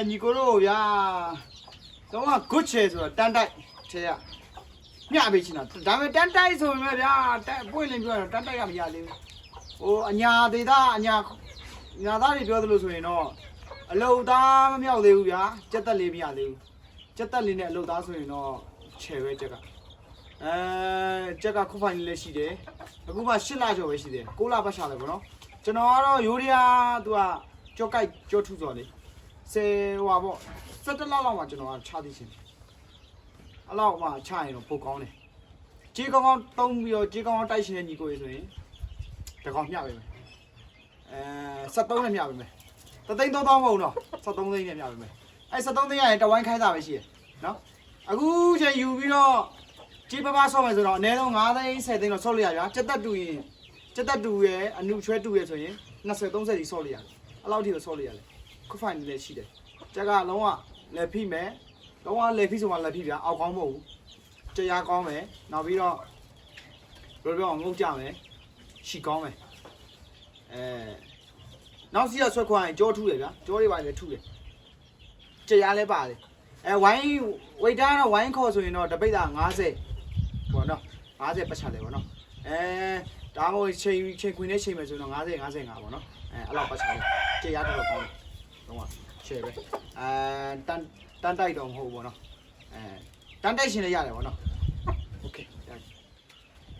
ညီကိုတို့ဗျာတော့ကဂွတ်ချေဆိုတော့တန်းတိုက်ချေရမျှပေးချင်တာဒါပေမဲ့တန်းတိုက်ဆိုရင်ဗျာပွင့်လင်းပြောတော့တန်းတိုက်ကမရသေးဘူးဟိုအညာသေးသားအညာသားတွေပြောသလိုဆိုရင်တော့အလုတ်သားမမြောက်သေးဘူးဗျာကြက်တက်လေးမရသေးဘူးကြက်တက်လေးနဲ့အလုတ်သားဆိုရင်တော့ချေပဲကြက်ကကြက်ကခုဖိုင်လေးရှိတယ်အခုမှ8လကျော်ပဲရှိတယ်9လပတ်ရှာတယ်ပေါ့နော်ကျွန်တော်ကတော့ရိုးရီးယားသူကကြောက်ကြိုက်ကြောထူဆိုလေ10ဟွာပေါ့17လလောက်မှကျွန်တော်ကချသည်ရှင်အဲ့လောက်မှချရင်တော့ပိုကောင်းတယ်ကြေးကောင်းကောင်းတုံးပြီးတော့ကြေးကောင်းကောင်းတိုက်ရှင်တဲ့ညီကိုရေဆိုရင်တကောင်မျှပေးမယ်73နဲ့မျှပေးမယ်3,300မဟုတ်တော့73သိန်းနဲ့မျှပေးမယ်73သိန်းရရင်တဝိုင်းခိုင်းတာပဲရှိရနော်အခုချိန်ယူပြီးတော့ကြေးပပဆော့မယ်ဆိုတော့အနည်းဆုံး9သိန်း10သိန်းတော့ဆော့လိုက်ရဗျာစက်တက်တူရင်စက်တက်တူရဲ့အနုချွဲတူရဲ့ဆိုရင်20 30စီဆော့လိုက်ရတယ်အဲ့လောက်ထိတော့ဆော့လိုက်ရတယ်ခုဖိုင်လည်းရှိတယ်ကြက်ကလုံးဝလက်ဖိမယ်လုံးဝလက်ဖိဆိုမှလက်ဖိဗျာအောက်ကောင်းမဟုတ်ဘူးတရားကောင်းမယ်နောက်ပြီးတော့ဘယ်လိုပြောအောင်ငုတ်ကြမယ်ရှီကောင်းမယ်နောက်စီရဆွဲခွာရင်ကြောထူးတယ်ဗျာကြောတွေပါလည်းထူးတယ်တရားလည်းပါတယ်ဝိုင်းဝိတ်တိုင်းတော့ဝိုင်းခေါ်ဆိုရင်တော့တပိတ်တာ50ပေါ့နော်50ပတ်ချတယ်ပေါ့နော်ဒါမှမဟုတ်ချိန်ခွင်နဲ့ချိန်မယ်ဆိုရင်တော့50 55ပေါ့နော်အဲ့လောက်ပတ်ချတယ်တရားတော့ကောင်းတယ်တော့ရှယ်ပဲတန်းတိုက်တော့မဟုတ်ဘူးပေါ့နော်တန်းတိုက်ရှင်လည်းရတယ်ပေါ့နော်